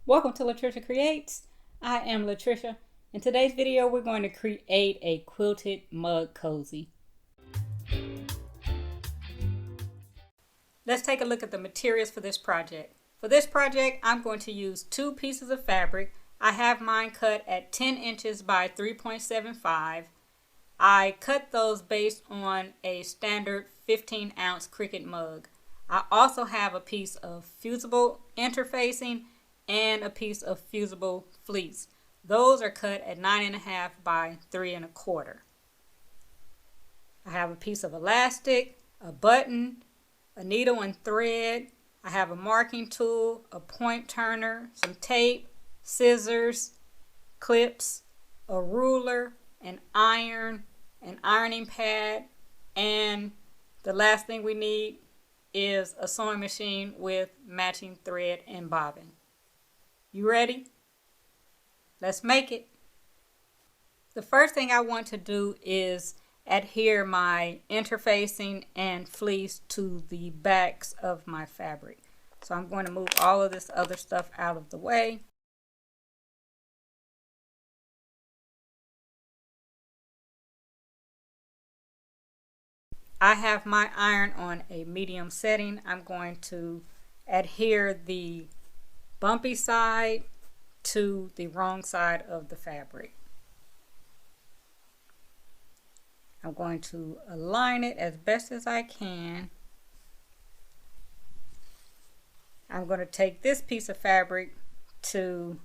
Welcome to LaTricia Creates. I am LaTricia. In today's video, we're going to create a quilted mug cozy. Let's take a look at the materials for this project. For this project, I'm going to use 2 pieces of fabric. I have mine cut at 10 inches by 3.75. I cut those based on a standard 15-ounce Cricut mug. I also have a piece of fusible interfacing and a piece of fusible fleece. Those are cut at 9.5 by 3.25. I have a piece of elastic, a button, a needle and thread. I have a marking tool, a point turner, some tape, scissors, clips, a ruler, an iron, an ironing pad, and the last thing we need is a sewing machine with matching thread and bobbin. You ready? Let's make it. The first thing I want to do is adhere my interfacing and fleece to the backs of my fabric. So I'm going to move all of this other stuff out of the way. I have my iron on a medium setting. I'm going to adhere the bumpy side to the wrong side of the fabric. I'm going to align it as best as I can. I'm going to take this piece of fabric to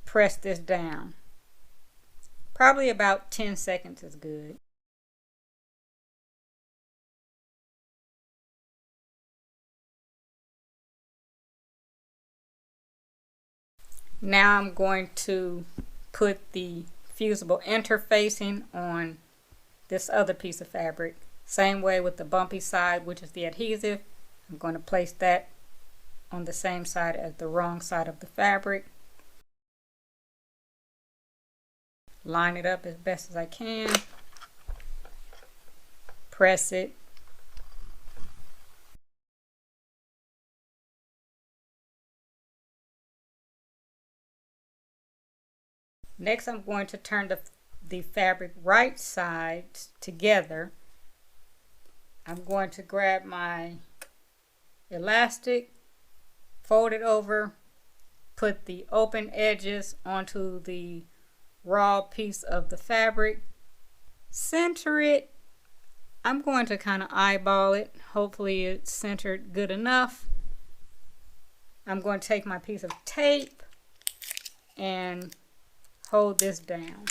press this down. Probably about 10 seconds is good. Now I'm going to put the fusible interfacing on this other piece of fabric. Same way with the bumpy side, which is the adhesive. I'm going to place that on the same side as the wrong side of the fabric. Line it up as best as I can. Press it. Next, I'm going to turn the fabric right sides together. I'm going to grab my elastic, fold it over, put the open edges onto the raw piece of the fabric, center it. I'm going to kind of eyeball it. Hopefully it's centered good enough. I'm going to take my piece of tape and hold this down.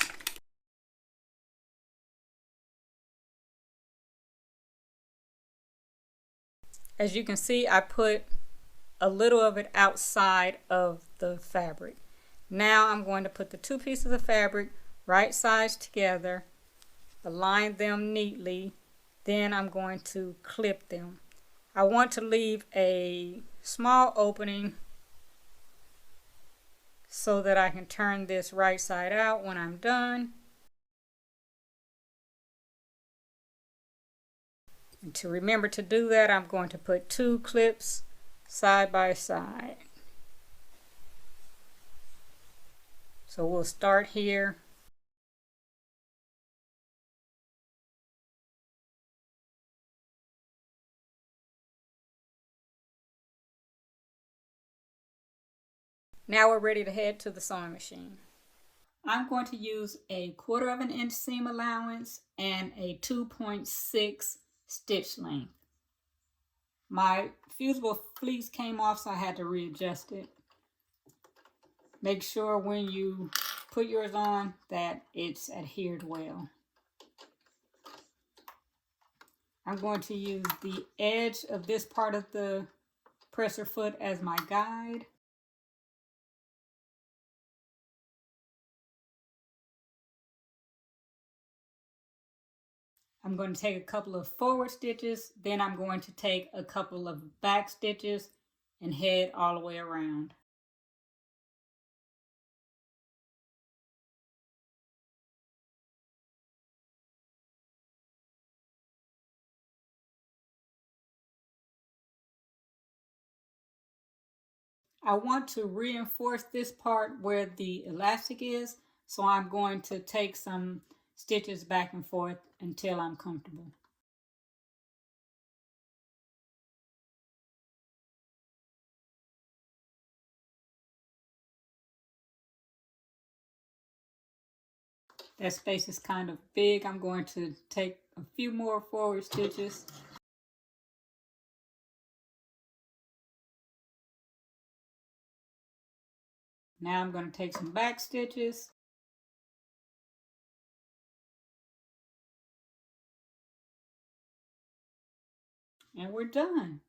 As you can see, I put a little of it outside of the fabric. Now I'm going to put the 2 pieces of fabric right sides together, align them neatly, then I'm going to clip them. I want to leave a small opening so that I can turn this right side out when I'm done. And to remember to do that, I'm going to put 2 clips side by side. So we'll start here. Now we're ready to head to the sewing machine. I'm going to use a 1/4 inch seam allowance and a 2.6 stitch length. My fusible fleece came off, so I had to readjust it. Make sure when you put yours on that it's adhered well. I'm going to use the edge of this part of the presser foot as my guide. I'm going to take a couple of forward stitches, then I'm going to take a couple of back stitches and head all the way around. I want to reinforce this part where the elastic is, so I'm going to take some stitches back and forth until I'm comfortable. That space is kind of big. I'm going to take a few more forward stitches. Now I'm going to take some back stitches. And we're done.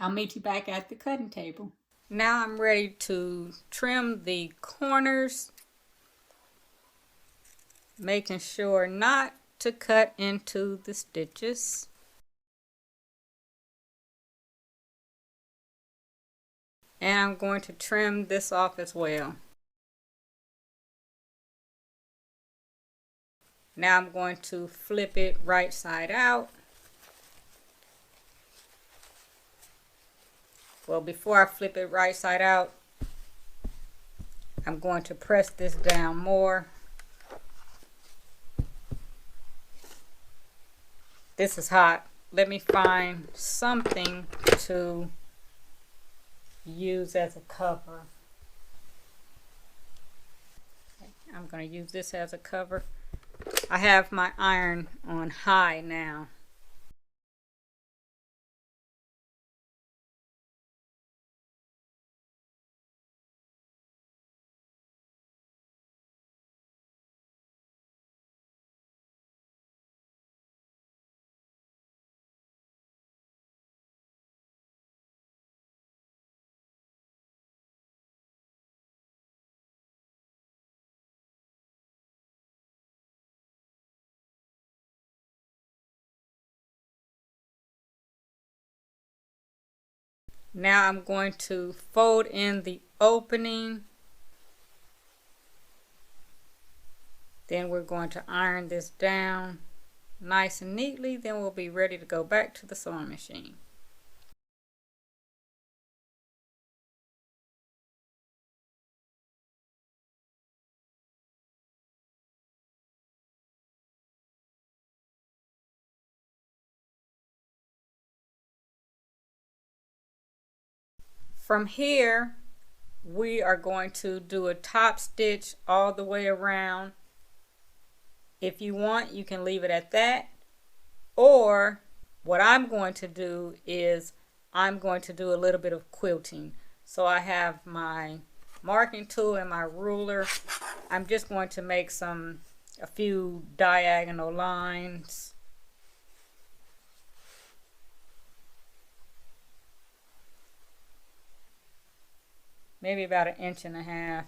I'll meet you back at the cutting table. Now I'm ready to trim the corners, making sure not to cut into the stitches. And I'm going to trim this off as well. Now I'm going to flip it right side out. Well, before I flip it right side out, I'm going to press this down more. This is hot. Let me find something to use as a cover. I'm going to use this as a cover. I have my iron on high now. Now I'm going to fold in the opening. Then we're going to iron this down nice and neatly. Then we'll be ready to go back to the sewing machine. From here, we are going to do a top stitch all the way around. If you want, you can leave it at that. Or what I'm going to do is I'm going to do a little bit of quilting. So I have my marking tool and my ruler. I'm just going to make a few diagonal lines. Maybe about 1.5 inches.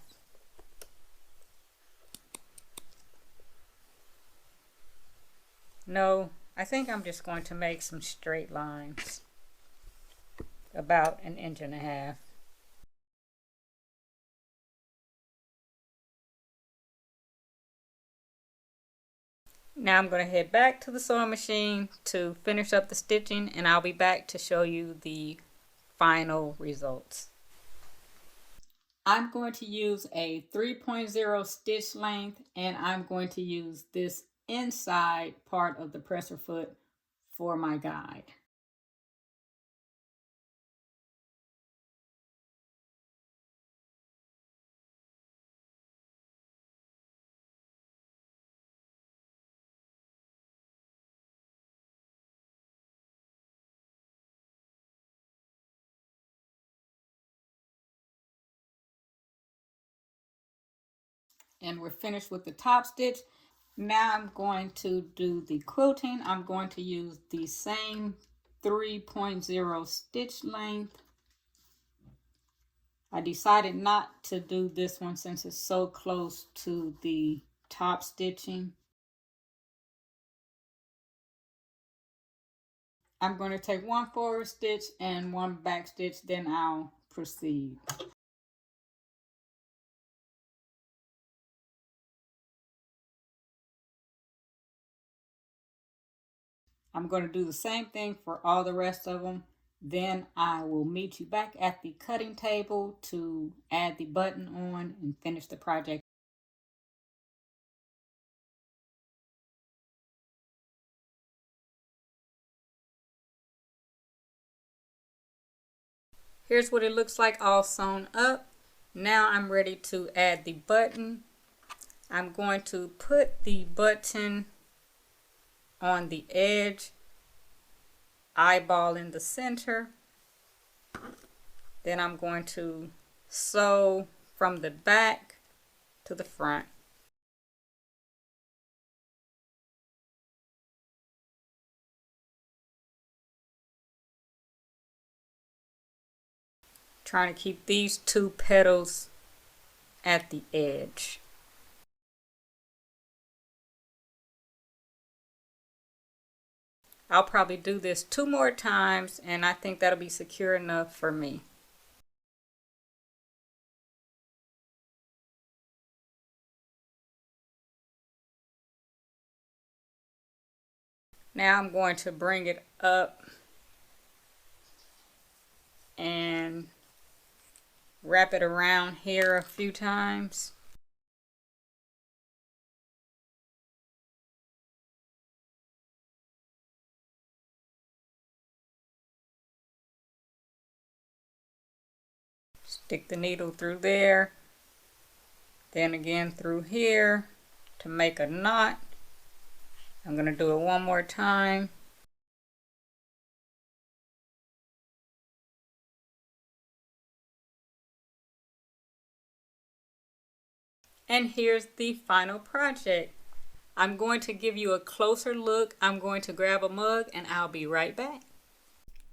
No, I think I'm just going to make some straight lines. About 1.5 inches. Now I'm going to head back to the sewing machine to finish up the stitching, and I'll be back to show you the final results. I'm going to use a 3.0 stitch length, and I'm going to use this inside part of the presser foot for my guide. And we're finished with the top stitch. Now I'm going to do the quilting. I'm going to use the same 3.0 stitch length. I decided not to do this one since it's so close to the top stitching. I'm going to take one forward stitch and one back stitch, then I'll proceed. I'm going to do the same thing for all the rest of them. Then I will meet you back at the cutting table to add the button on and finish the project. Here's what it looks like all sewn up. Now I'm ready to add the button. I'm going to put the button on the edge, eyeball in the center. Then I'm going to sew from the back to the front. Trying to keep these two petals at the edge. I'll probably do this 2 more times and I think that'll be secure enough for me. Now I'm going to bring it up and wrap it around here a few times. Stick the needle through there, then again through here to make a knot. I'm going to do it one more time. And here's the final project. I'm going to give you a closer look. I'm going to grab a mug and I'll be right back.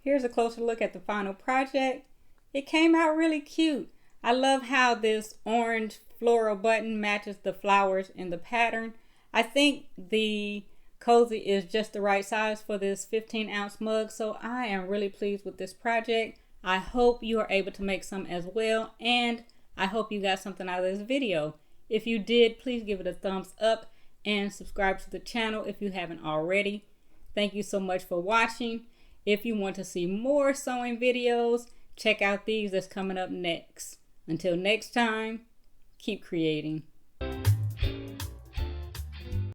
Here's a closer look at the final project. It came out really cute. I love how this orange floral button matches the flowers in the pattern. I think the cozy is just the right size for this 15-ounce mug, so I am really pleased with this project. I hope you are able to make some as well, and I hope you got something out of this video. If you did, please give it a thumbs up and subscribe to the channel if you haven't already. Thank you so much for watching. If you want to see more sewing videos, check out these that's coming up next. Until next time, keep creating.